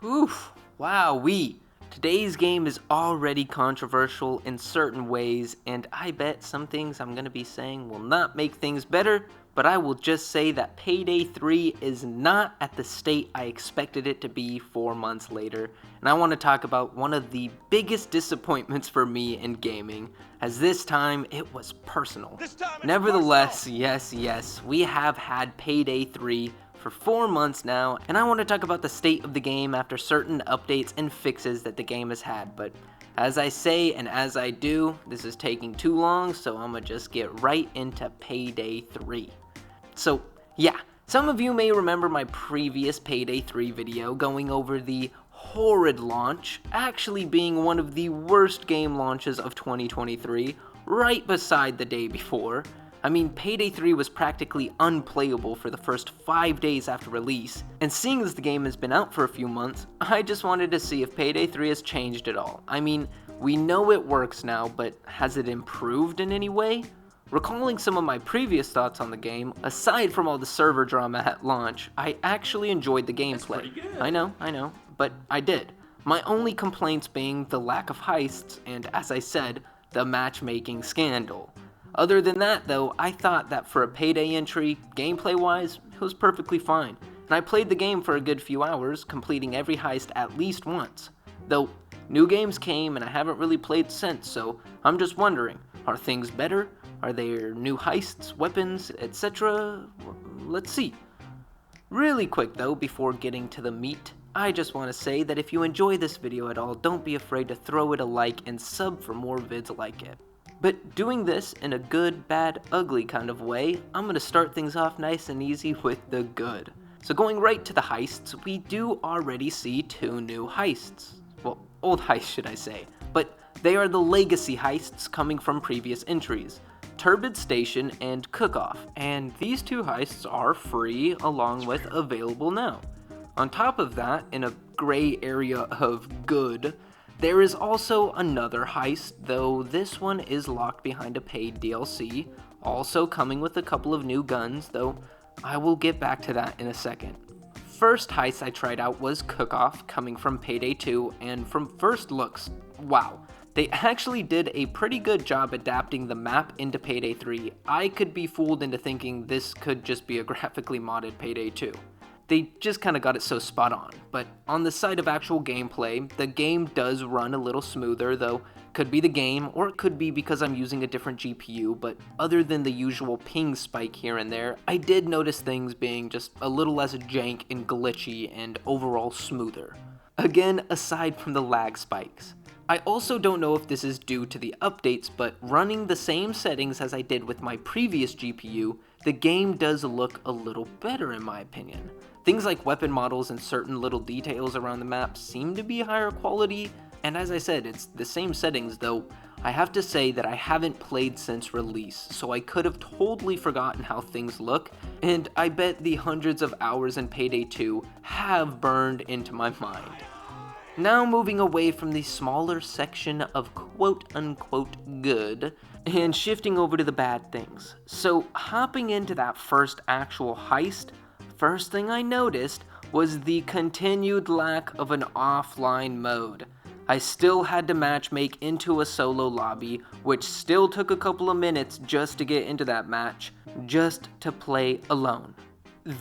Oof, wowee. Today's game is already controversial in certain ways, and I bet some things I'm going to be saying will not make things better, but I will just say that Payday 3 is not at the state I expected it to be 4 months later, and I want to talk about one of the biggest disappointments for me in gaming, as this time it was personal. Nevertheless, yes, we have had Payday 3 for 4 months now, and I want to talk about the state of the game after certain updates and fixes that the game has had. But as I say and as I do, this is taking too long, so I'm gonna just get right into Payday 3. So yeah, some of you may remember my previous Payday 3 video going over the horrid launch actually being one of the worst game launches of 2023, right beside the day before. I mean, Payday 3 was practically unplayable for the first 5 days after release, and seeing as the game has been out for a few months, I just wanted to see if Payday 3 has changed at all. I mean, we know it works now, but has it improved in any way? Recalling some of my previous thoughts on the game, aside from all the server drama at launch, I actually enjoyed the gameplay. I know, but I did. My only complaints being the lack of heists, and as I said, the matchmaking scandal. Other than that though, I thought that for a Payday entry, gameplay-wise, it was perfectly fine, and I played the game for a good few hours, completing every heist at least once. Though, new games came and I haven't really played since, so I'm just wondering, are things better? Are there new heists, weapons, etc.? Let's see. Really quick though, before getting to the meat, I just want to say that if you enjoy this video at all, don't be afraid to throw it a like and sub for more vids like it. But doing this in a good, bad, ugly kind of way, I'm going to start things off nice and easy with the good. So going right to the heists, we do already see 2 new heists. Well, old heists should I say, but they are the legacy heists coming from previous entries, Turbid Station and Cook-Off, and these 2 heists are free along with available now. On top of that, in a gray area of good, there is also another heist, though this one is locked behind a paid DLC, also coming with a couple of new guns, though I will get back to that in a second. First heist I tried out was Cook-Off, coming from Payday 2, and from first looks, wow. They actually did a pretty good job adapting the map into Payday 3. I could be fooled into thinking this could just be a graphically modded Payday 2. They just kind of got it so spot on, but on the side of actual gameplay, the game does run a little smoother, though could be the game, or it could be because I'm using a different GPU, but other than the usual ping spike here and there, I did notice things being just a little less jank and glitchy and overall smoother. Again, aside from the lag spikes. I also don't know if this is due to the updates, but running the same settings as I did with my previous GPU, the game does look a little better in my opinion. Things like weapon models and certain little details around the map seem to be higher quality, and as I said, it's the same settings, though I have to say that I haven't played since release, so I could have totally forgotten how things look, and I bet the hundreds of hours in Payday 2 have burned into my mind. Now moving away from the smaller section of quote-unquote good, and shifting over to the bad things. So hopping into that first actual heist, first thing I noticed was the continued lack of an offline mode. I still had to matchmake into a solo lobby, which still took a couple of minutes just to get into that match, just to play alone.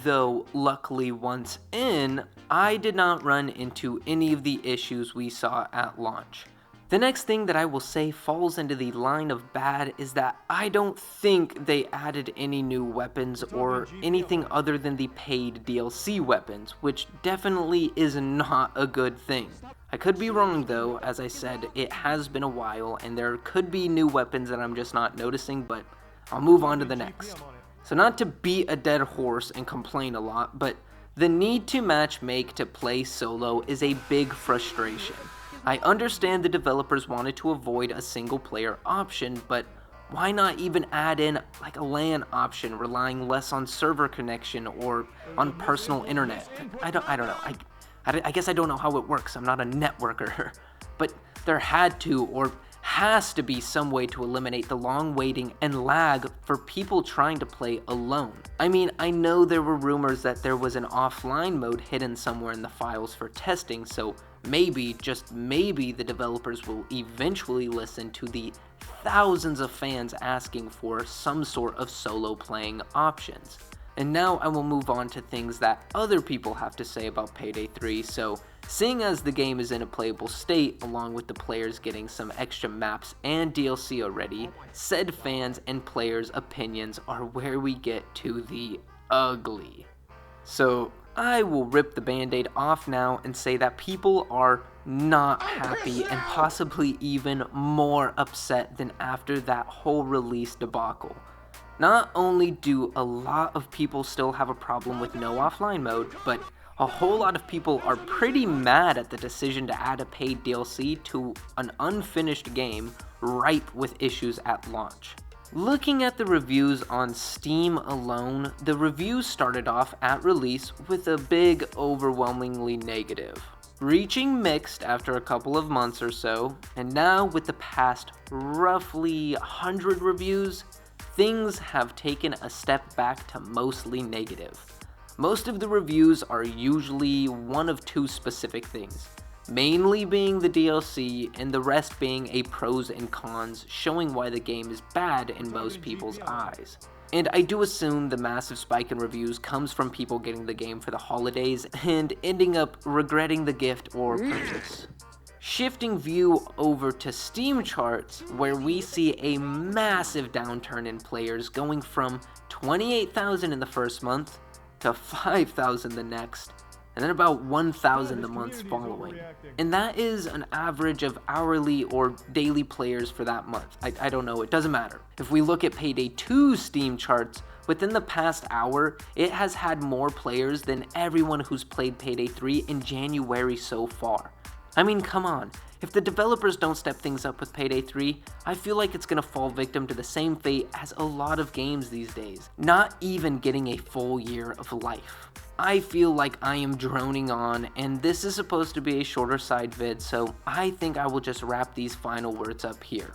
Though, luckily once in, I did not run into any of the issues we saw at launch. The next thing that I will say falls into the line of bad is that I don't think they added any new weapons or anything other than the paid DLC weapons, which definitely is not a good thing. I could be wrong though, as I said, it has been a while and there could be new weapons that I'm just not noticing, but I'll move on to the next. So not to beat a dead horse and complain a lot, but the need to matchmake to play solo is a big frustration. I understand the developers wanted to avoid a single player option, but why not even add in like a LAN option relying less on server connection or on personal internet? I don't know. I guess I don't know how it works. I'm not a networker. But there had has to be some way to eliminate the long waiting and lag for people trying to play alone. I mean, I know there were rumors that there was an offline mode hidden somewhere in the files for testing, so maybe, just maybe, the developers will eventually listen to the thousands of fans asking for some sort of solo playing options. And now I will move on to things that other people have to say about Payday 3, so seeing as the game is in a playable state, along with the players getting some extra maps and DLC already, said fans and players' opinions are where we get to the ugly. So I will rip the band-aid off now and say that people are not happy and possibly even more upset than after that whole release debacle. Not only do a lot of people still have a problem with no offline mode, but a whole lot of people are pretty mad at the decision to add a paid DLC to an unfinished game ripe with issues at launch. Looking at the reviews on Steam alone, the reviews started off at release with a big, overwhelmingly negative, reaching mixed after a couple of months or so, and now with the past roughly 100 reviews, things have taken a step back to mostly negative. Most of the reviews are usually one of two specific things, mainly being the DLC and the rest being a pros and cons showing why the game is bad in most people's eyes. And I do assume the massive spike in reviews comes from people getting the game for the holidays and ending up regretting the gift or purchase. Shifting view over to Steam charts, where we see a massive downturn in players going from 28,000 in the first month to 5,000 the next, and then about 1,000 the months following. And that is an average of hourly or daily players for that month. I don't know, it doesn't matter. If we look at Payday 2 Steam charts, within the past hour, it has had more players than everyone who's played Payday 3 in January so far. I mean, come on, if the developers don't step things up with Payday 3, I feel like it's gonna fall victim to the same fate as a lot of games these days, not even getting a full year of life. I feel like I am droning on, and this is supposed to be a shorter side vid, so I think I will just wrap these final words up here.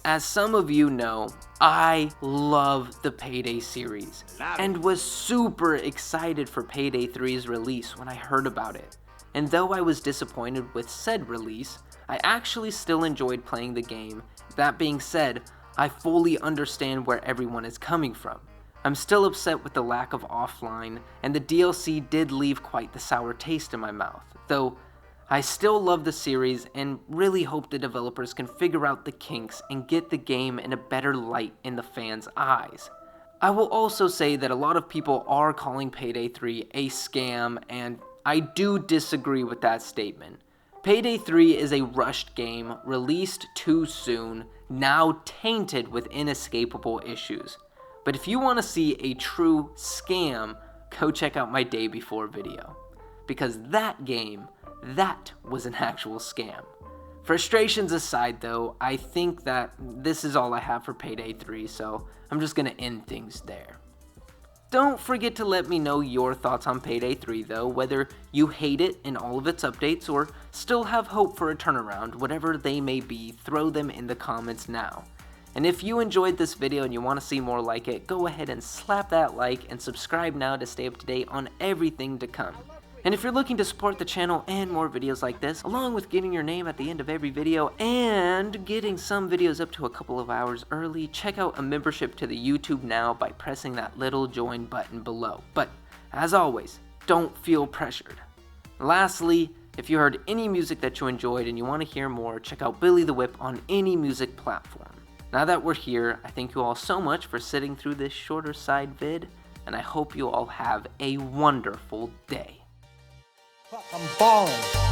As some of you know, I love the Payday series, and was super excited for Payday 3's release when I heard about it. And though I was disappointed with said release, I actually still enjoyed playing the game. That being said, I fully understand where everyone is coming from. I'm still upset with the lack of offline, and the DLC did leave quite the sour taste in my mouth, though I still love the series and really hope the developers can figure out the kinks and get the game in a better light in the fans' eyes. I will also say that a lot of people are calling Payday 3 a scam, and I do disagree with that statement. Payday 3 is a rushed game, released too soon, now tainted with inescapable issues. But if you want to see a true scam, go check out my day before video. Because that game, that was an actual scam. Frustrations aside though, I think that this is all I have for Payday 3, so I'm just gonna end things there. Don't forget to let me know your thoughts on Payday 3 though, whether you hate it in all of its updates or still have hope for a turnaround, whatever they may be, throw them in the comments now. And if you enjoyed this video and you want to see more like it, go ahead and slap that like and subscribe now to stay up to date on everything to come. And if you're looking to support the channel and more videos like this, along with getting your name at the end of every video and getting some videos up to a couple of hours early, check out a membership to the YouTube now by pressing that little join button below. But as always, don't feel pressured. Lastly, if you heard any music that you enjoyed and you want to hear more, check out Billy the Whip on any music platform. Now that we're here, I thank you all so much for sitting through this shorter side vid, and I hope you all have a wonderful day. I'm balling.